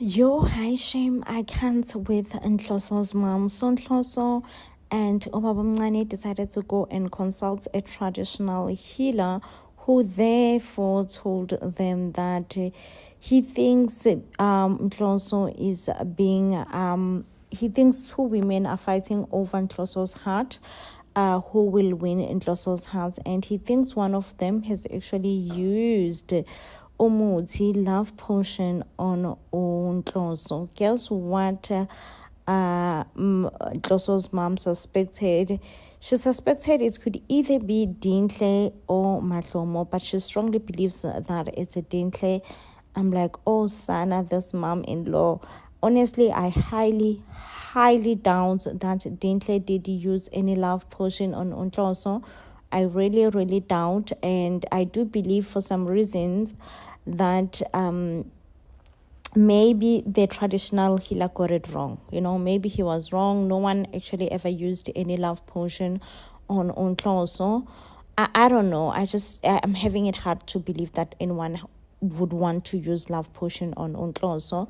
Yo, hi Shame. I can't with Nhloso's mom. So Nhloso and Obabamngane decided to go and consult a traditional healer who therefore told them that he thinks Nhloso is being he thinks two women are fighting over Nhloso's heart. Who will win Nhloso's heart, and he thinks one of them has actually used umuthi love potion on Nhloso. Guess what? Nhloso's mom suspected. She suspected it could either be Dintle or Mahlomo, but she strongly believes that it's a Dintle. I'm like, oh, Sana, this mom-in-law. Honestly, I highly doubt that Dintle did use any love potion on Nhloso. I really doubt, and I do believe for some reasons that maybe the traditional healer got it wrong. Maybe he was wrong. No one actually ever used any love potion on Nhloso. I don't know. I'm having it hard to believe that anyone would want to use love potion on Nhloso.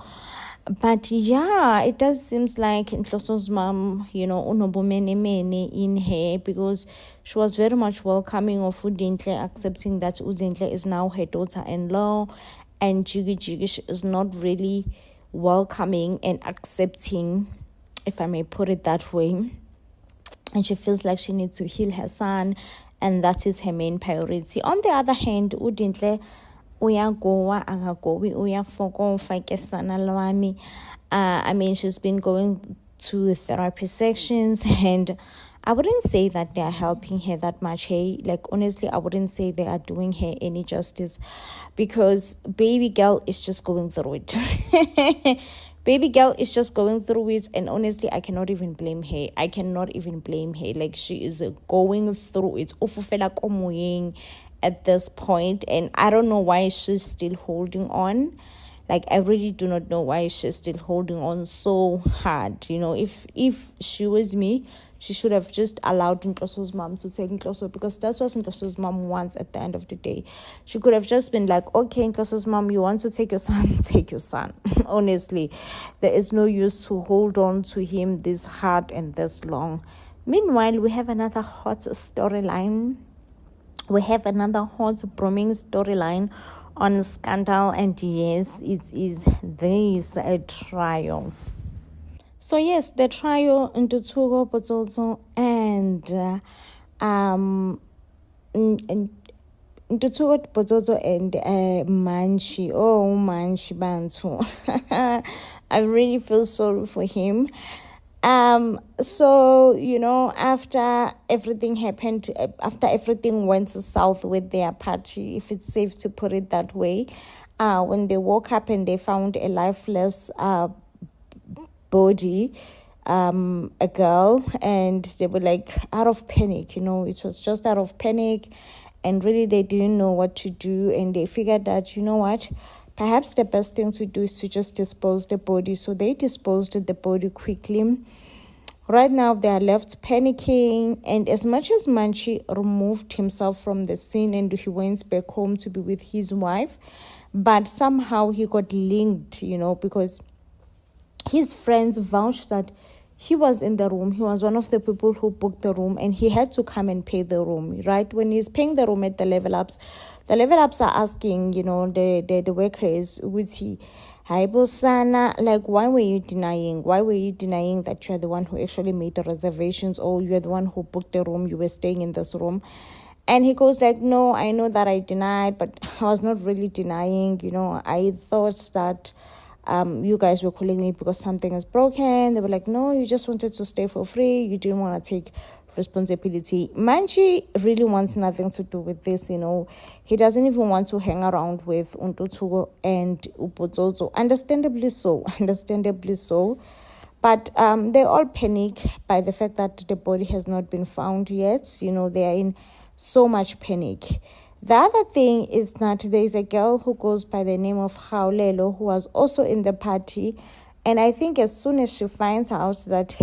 But yeah, it does seems like Nhloso's mom, unobumene in her, because she was very much welcoming of Udintle, accepting that Udintle is now her daughter-in-law, and Jigi is not really welcoming and accepting, if I may put it that way. And she feels like she needs to heal her son, and that is her main priority. On the other hand, Udintle uyagowa akagowi uyafokofa ke sana lwami. I mean, she's been going to therapy sections, and I wouldn't say that they are helping her that much. Hey, like honestly, I wouldn't say they are doing her any justice, because baby girl is just going through it. Baby girl is just going through it, and honestly, I cannot even blame her. Like, she is going through it at this point, and I don't know why she's still holding on. Like, I really do not know why she's still holding on so hard. If she was me, she should have just allowed Nhloso's mom to take Nhloso, because that's what Nhloso's mom wants at the end of the day. She could have just been like, okay, Nhloso's mom, you want to take your son, take your son. Honestly, there is no use to hold on to him this hard and this long. Meanwhile, we have another hot storyline. We have another hot broming storyline on Scandal, and yes, it is this a trial. So yes, the trial into Ntuthuko Botsoso and Ntuthuko Botsoso and Manshi. Oh, Manshi Bantu. I really feel sorry for him. So, after everything happened, after everything went south with their party, if it's safe to put it that way, when they woke up and they found a lifeless body, a girl, and they were like out of panic, it was just out of panic, and really they didn't know what to do, and they figured that, what, perhaps the best thing to do is to just dispose the body. So they disposed of the body quickly. Right now, they are left panicking. And as much as Manshi removed himself from the scene and he went back home to be with his wife, but somehow he got linked, because his friends vouched that he was in the room. He was one of the people who booked the room, and he had to come and pay the room, right? When he's paying the room at the level ups are asking, the workers, which he, Sana, like, why were you denying that you're the one who actually made the reservations, or you're the one who booked the room, you were staying in this room? And he goes like, no, I know that I denied, but I was not really denying. I thought that you guys were calling me because something is broken. They were like, no, you just wanted to stay for free. You didn't want to take responsibility. Manshi really wants nothing to do with this, He doesn't even want to hang around with Ntuthuko and Botsoso. Understandably so. But they all panic by the fact that the body has not been found yet. They are in so much panic. The other thing is that there is a girl who goes by the name of Haulelo, who was also in the party. And I think as soon as she finds out that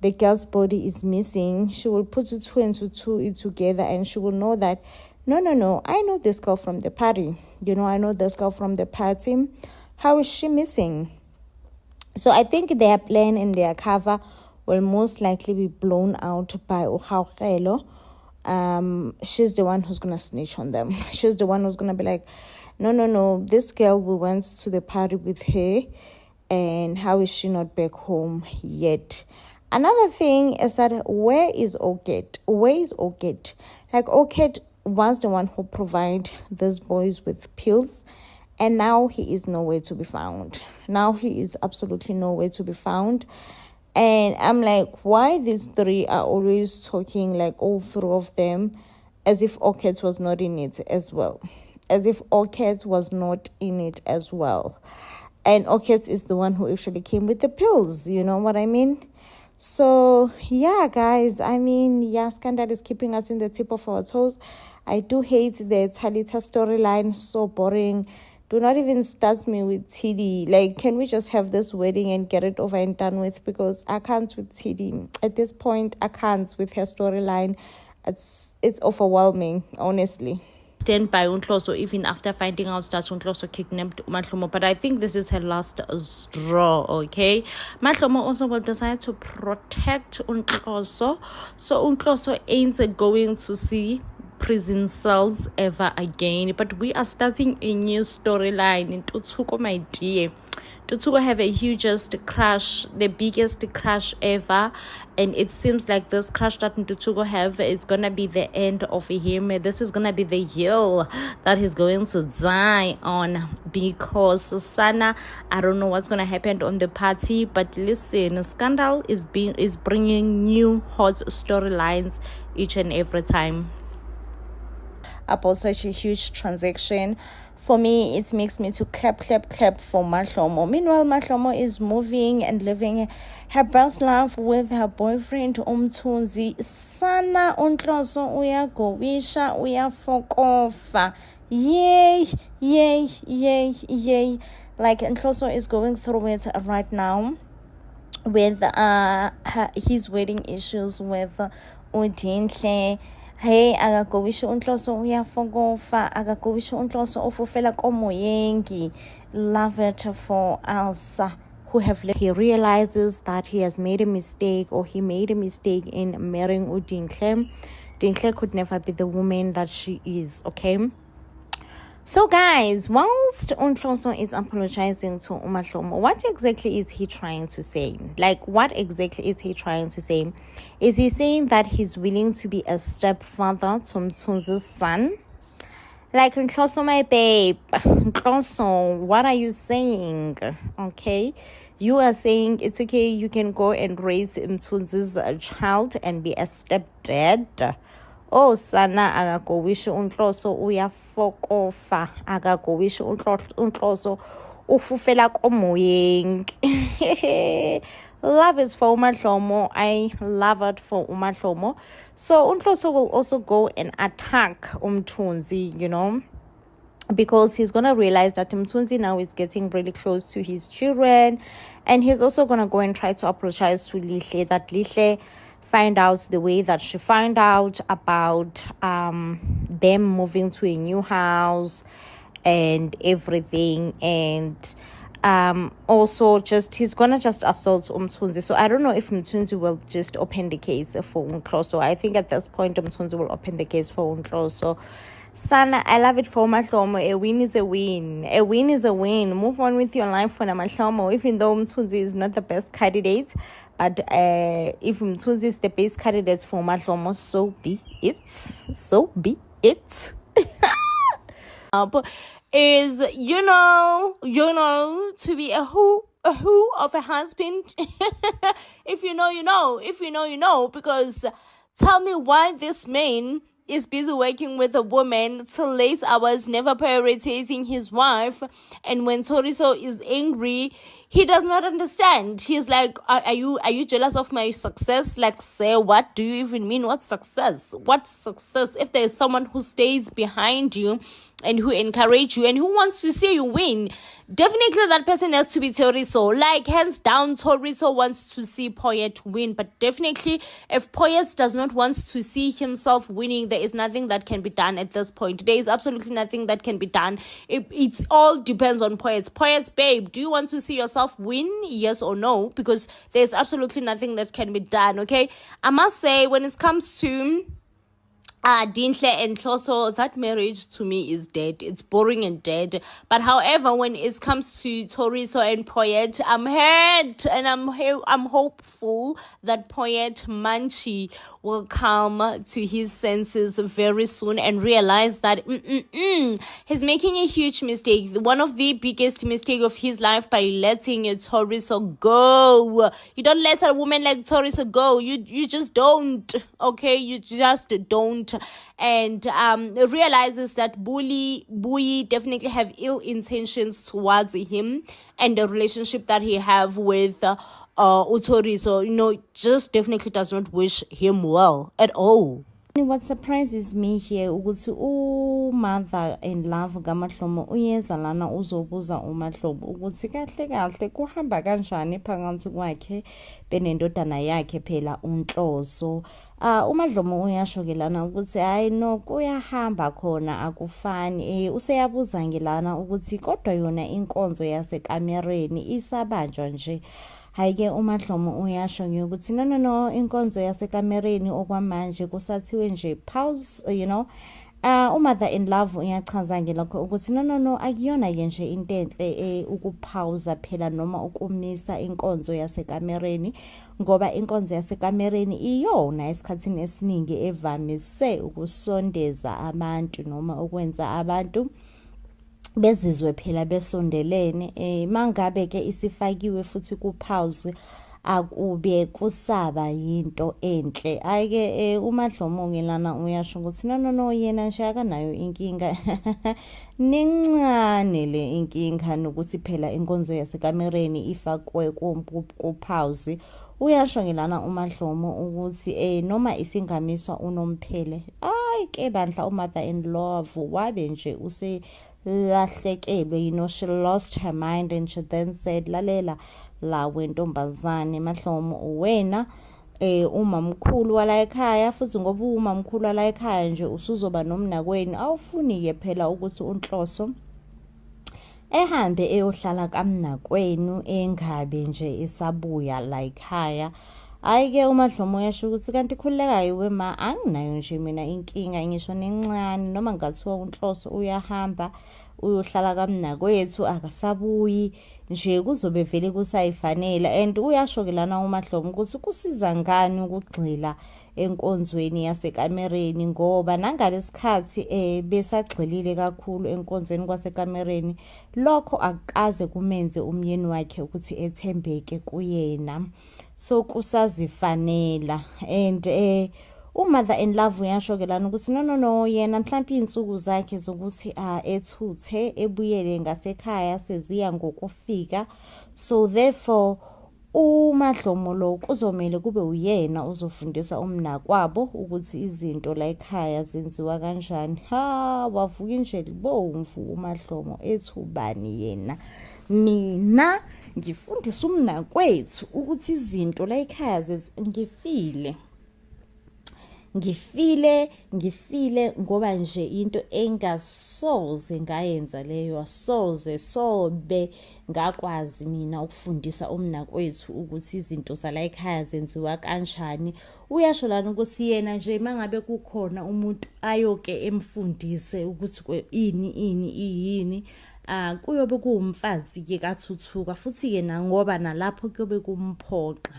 the girl's body is missing, she will put two and two together, and she will know that, no, I know this girl from the party. How is she missing? So I think their plan and their cover will most likely be blown out by Ukhaukelo. She's the one who's gonna snitch on them. She's the one who's gonna be like, no, this girl, we went to the party with her, and how is she not back home yet? Another thing is that where is Orchid? Where is Orchid? Like, Orchid was the one who provided these boys with pills, and now he is nowhere to be found. Now he is absolutely nowhere to be found. And I'm like, why these three are always talking, like all three of them, as if Orchid was not in it as well. As if Orchid was not in it as well. And Orchid is the one who actually came with the pills, you know what I mean? So, yeah, guys, I mean, yeah, Scandal is keeping us in the tip of our toes. I do hate the Talita storyline, so boring. Do not even start me with TD. Like, can we just have this wedding and get it over and done with? Because I can't with TD. At this point, I can't with her storyline. It's overwhelming, honestly. Stand by Untloso even after finding out that Untloso kidnapped Mahlomo, but I think this is her last straw, okay? Mahlomo also will decide to protect Untloso, so Untloso ain't going to see prison cells ever again. But we are starting a new storyline in Tutsuko, my dear. Tutsuko have a hugest crush, the biggest crush ever, and it seems like this crush that Tutsuko have is gonna be the end of him. This is gonna be the hill that he's going to die on, because Sana, I don't know what's gonna happen on the party, but listen, Scandal is bringing new hot storylines each and every time about such a huge transaction. For me, it makes me to clap for Mahlomo. Meanwhile, Mahlomo is moving and living her best life with her boyfriend Umthunzi. Sana Untloso uyagowisha uyafokofa. Yay. Like, Untloso is going through it right now with his wedding issues with Udinhle. Hey, akagowisha Untloso uyafokofa, akagowisha Untloso ufufela komoyengi. Love it for Elsa, who he realizes that he has made a mistake, or he made a mistake in marrying Udinhle. Dinhle could never be the woman that she is, okay? So, guys, whilst Untloso is apologizing to Mahlomo, what exactly is he trying to say? Like, what exactly is he trying to say? Is he saying that he's willing to be a stepfather to Mthunzi's son? Like, Untloso, my babe, Untloso, what are you saying? Okay, you are saying it's okay, you can go and raise Mthunzi's child and be a stepdad. Oh, Sana, akagowisha Untloso uyafokofa, akagowisha Untloso ufufela komoyeng. Love is for Mahlomo. I love it for Mahlomo. So Untloso will also go and attack Umthunzi, you know, because he's gonna realize that Umthunzi now is getting really close to his children, and he's also gonna go and try to apologize to Lihle, that Lihle find out the way that she found out about them moving to a new house and everything, and also just he's gonna just assault Umthunzi. So I don't know if Umthunzi will just open the case for Untloso. I think at this point Umthunzi will open the case for Untloso. Sana, I love it for Mahlomo. A win is a win. A win is a win. Move on with your life for Mahlomo, even though Umthunzi is not the best candidate. But if Mthunzi is the best candidate for Mahlomo, so be it. So be it. Is you know, to be a who of a husband. If you know, you know. If you know, you know. Because tell me why this man is busy working with a woman till late hours, never prioritizing his wife, and when Toriso is angry, he does not understand. He's like, are you jealous of my success? Like, say, what do you even mean? What's success? What's success? If there's someone who stays behind you and who encourage you and who wants to see you win, definitely that person has to be Thoriso. Like, hands down, Thoriso wants to see Poyet win. But definitely, if Poyet does not want to see himself winning, there is nothing that can be done at this point. There is absolutely nothing that can be done. It all depends on Poyet. Poyet, babe, do you want to see yourself win? Yes or no? Because there's absolutely nothing that can be done, okay? I must say, when it comes to Dinhle and Hloso, that marriage to me is dead. It's boring and dead. But however, when it comes to Thoriso and Poyet, I'm hurt and I'm hopeful that Poyet Manchi will come to his senses very soon and realize that he's making a huge mistake. One of the biggest mistake of his life by letting Thoriso go. You don't let a woman like Thoriso go. You just don't. Okay, you just don't. And realizes that Bui definitely have ill intentions towards him and the relationship that he have with Thoriso, just definitely does not wish him well at all. What surprises me here ukuthi mother in love kaMahlomo uyeza lana uzobuza uMahlomo ukuthi kahle kahle kuhamba kanjani phakathi kwakhe benendodana yakhe phela uNhloso. uMahlomo uyasho ke lana ukuthi hayi no kuyahamba khona akufani useyabuza ngilana ukuthi kodwa yona inkonzo yasekamereni isabanjwa nje. Hayi-ke uMahlomo uyasho ukuthi no inkonzo yasekamereni okwamanje kusathiwe nje pause, uMother in Love uyachaza ngelokho ukuthi no akuyona nje into enhle ukupauza phela noma ukumisa inkonzo yasekamereni, ngoba inkonzo yasekamereni iyona esikhathini esiningi evamise ukusondeza abantu noma ukwenza abantu bezizwe phela besondelene. Mangabe ke isifakiwe futhi kupause akube kusaba yinto enhle. Ayike uMahlomo ngelana uyasho ukuthi no yena nje akanayo inkinga nencane le inkinga nokuthi phela inkonzo yasekamereni ifakwe kupause. Uyasho ngelana uMahlomo ukuthi noma isingamiswa unomphele ayike bandla uMother in Love wabe nje lahlekelwe, she lost her mind and she then said lalela la wentombazane Mahlomo uwena umamkhulu wala ekhaya, futhi ngoba umamkhulu wala ekhaya nje usuzoba nomnakweni awufuni-ke phela ukuthi uNhloso ehambe eyohlala kamnakwenu engabe nje esabuya la ekhaya. Ayike uMahlomo yasho ukuthi kanti khulekayo wema anginayo nje mina inkinga ngisho nencane noma ngathiwa uNhloso uyahamba uyohlala kamnakwethu akasabuyi nje kuzobe vele kusayifanele. And uyasho ke lana uMahlomo ukuthi kusiza ngani ukugxila enkonzweni yasekamereni ngoba nangalesikhathi besagxilile kakhulu enkonzweni kwasekamereni lokho akukaze kumenze umyeni wakhe ukuthi ethembeke kuyena. So kusazifanela. And uMother in Love uyasho ke lana ukuthi no yena mhlawumbe insuku zakhe zokuthi ethuthe ebuyele ngasekhaya seziya ngokufika. So therefore uMahlomo lo kuzomela kube uyena uzofundisa umnakwabo ukuthi izinto la ekhaya zenziwa kanjani. Wavuka nje libomvu uMahlomo ethubani yena. Mina ngifundisa umnakwethu ukuthi izinto la ekhaya ngifile ngoba nje into engasoze ngayenza leyo, sobe ngakwazi mina ukufundisa umnakwethu ukuthi izinto zala ekhaya zenziwa kanjani. Uyasho lana ukuthi yena nje mangabe kukhona umuntu ayoke emfundise ukuthi ini kuyobe kuwumfazi ke kaThuthuka futhi yena ngoba nalapho kuyobe kumphoqa.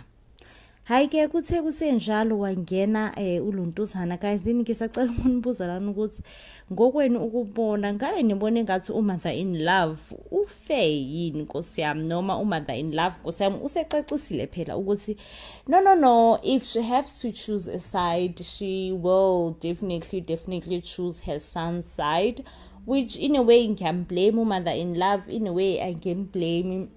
Hayi-ke kuthe kusenjalo wangena uLuntuzana. Kayizini ngisacela ukunibuza lana ukuthi ngokwenu ukubona ngabe nibone ngathi uMother in Love ufe yini Nkosi yami, noma uMother in Love Nkosi yami usecacisile phela ukuthi no if she has to choose a side she will definitely choose her son's side, which in a way can blame uMother in Love, in a way I can blame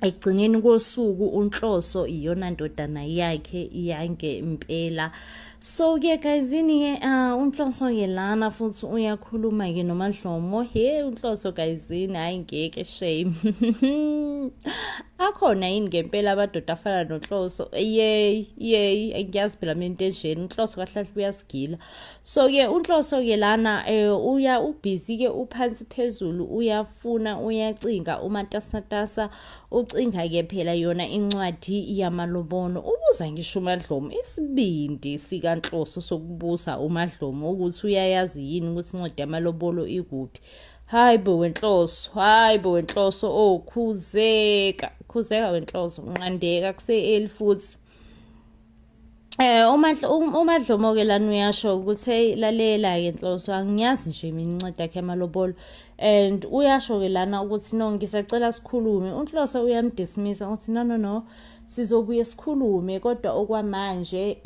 ekugcineni kosuku uNhloso iyona ndodana yakhe yange impela. So ke guysini uNhloso ke lana futhi uyakhuluma ke noMadlomo. He uNhloso guysini hayi ngeke shame. Akhona yini ngempela amadoda afana noNhloso? Yey ngiyazi phela mina into enjeni uNhloso kahle uyasigila. So ke uNhloso ke lana uya ubusy ke uphansi phezulu uyafuna uyacinga umatasatasa ucinga ke phela yona incwadi yamalobolo. Ubuza ngisho uMadlomo isibindi sikaNhloso sokubusa uMadlomo ukuthi uyayazi yini ukuthi incwadi yamalobolo ikuphi. Hayi bo wenhloso oh khuzeka wenhloso unqandeka kuse futhi uMadlomo ke lana uyasho ukuthi hey lalela ke Nhloso angiyazi nje mina incwadi yakhe yamalobolo and uyasho ke lana ukuthi no ngisacela sikhulume. uNhloso uyamdismissa uthi no sizobuye sikhulume kodwa okwamanje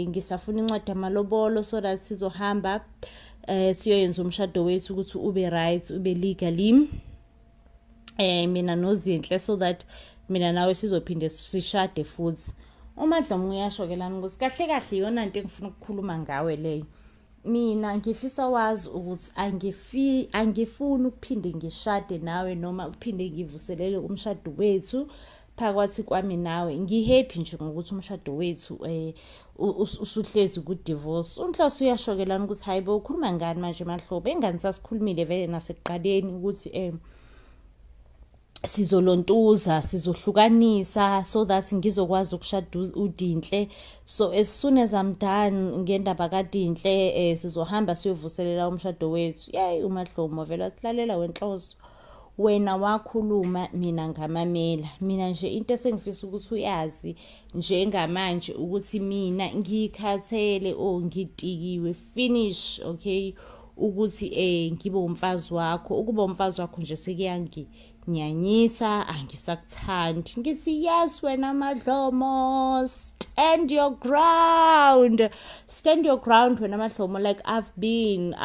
ngisafuna incwadi yamalobolo so that sizohamba siyoyenza umshado wethu ukuthi ube right ube legally mina noZinhle so that mina nawe sizophinde sishade futhi. uMadlomo uyasho ke lana ukuthi kahle yona into engifuna ukukhuluma ngawe leyo. Mina ngifisa wazi ukuthi angifuni ukuphinde ngishade nawe noma ukuphinde ngivuselele umshado wethu phakathi kwami nawe. Ngihappy nje ngokuthi umshado wethu usuhlezi ku divorce. uNhloso uyasho ke lana ukuthi hayibo ukhuluma ngani manje Mahlobo engani sasikhulumile vele nasekuqaleni ukuthi sizolontuza sizohlukanisa so that ngizokwazi ukushada uDinhle. So as soon as I'm done ngendaba kaDinhle sizohamba siyovuselela umshado wethu. Yey uMadlomo vele asilalela wenhloso wena wakhuluma mina ngamamela. Mina nje into esengifisa ukuthi uyazi njengamanje ukuthi mina ngikhathele ngitikiwe finish okay ukuthi ngibe umfazi wakho. Ukuba umfazi wakho nje sekuyanginyanyisa angisakuthandi. Ngithi yes wena Madlomo stand your ground wena Madlomo. Like I've been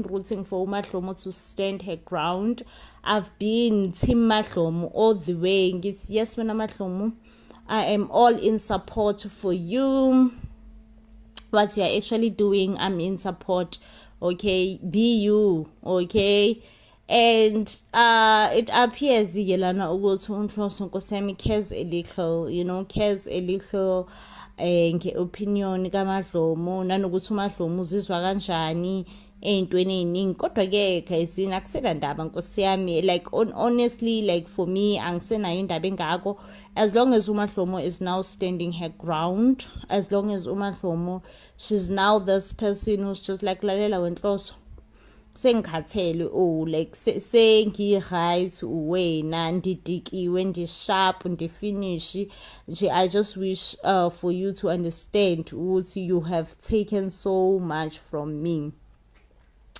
rooting for uMadlomo to stand her ground. I've been team Madlomo all the way. Ngithi yes wena Madlomo I am all in support for you. What you are actually doing I'm in support. Okay, be you, okay? And it appears yelana ukuthi uNhloso nkosami cares a little, cares a little nge-opinion kaMadlomo nanokuthi uMadlomo uzizwa kanjani ey'ntweni ey'ningi. Kodwa ke guysini akusena ndaba nkosi yami. Like honestly like for me angisenayo indaba engako as long as uMadlomo is now standing her ground, as long as uMadlomo she's now this person who's just like lalela wenhloso sengikhathele like sengi-right wena ndidikiwe ndi-sharp ndi-finish nje. I just wish for you to understand ukuthi you have taken so much from me.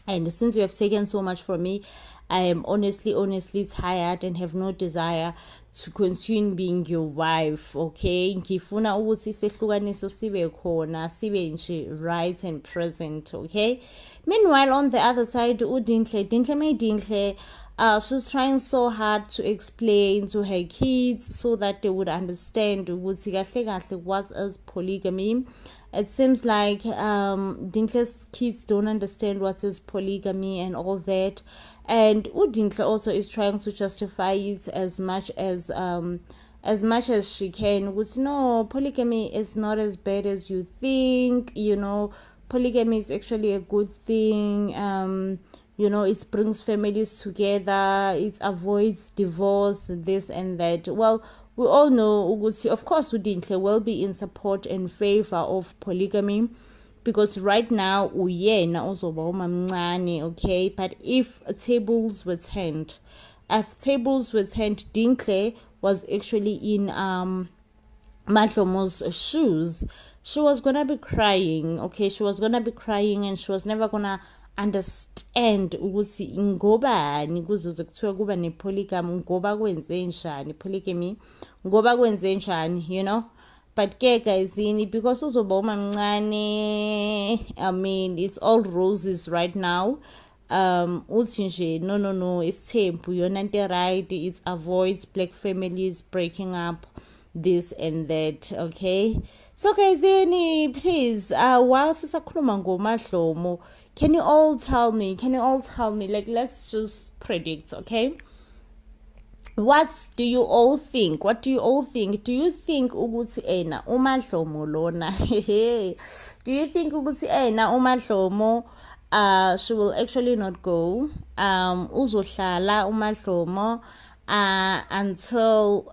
And since you have taken so much from me, I am honestly tired and have no desire to continue being your wife, okay? Ngifuna ukuthi sehlukaniso sibe khona, sibe nje right and present, okay? Meanwhile, on the other side, Dinhle, she's trying so hard to explain to her kids so that they would understand ukuthi kahle kahle what is polygamy. It seems like Dinhle's kids don't understand what is polygamy and all that. And Dinhle also is trying to justify it as much as she can. Which no, polygamy is not as bad as you think. Polygamy is actually a good thing. It brings families together. It avoids divorce, this and that. Well, we all know, of course, Dinhle will be in support and favor of polygamy because right now, okay? But if tables were turned, Dinhle was actually in Madlomo's shoes, she was gonna be crying, okay? She was gonna be crying and she was never gonna understand ukuthi ngobani kuzoze kuthiwa kuba nepolygamy ngoba kwenze njani polygamy ngoba kwenze njani but ke guysini because uzoba umamncane I mean it's all roses right now uthi nje no isithembu yona into right, it avoids black families breaking up, this and that. Okay, so guys, please, while sisakhuluma ngoMadlomo, can you all tell me, like, let's just predict, okay? What do you all think? Do you think ukuthi uMadlomo lona do you think ukuthi uMadlomo she will actually not go, uzohlala uMadlomo until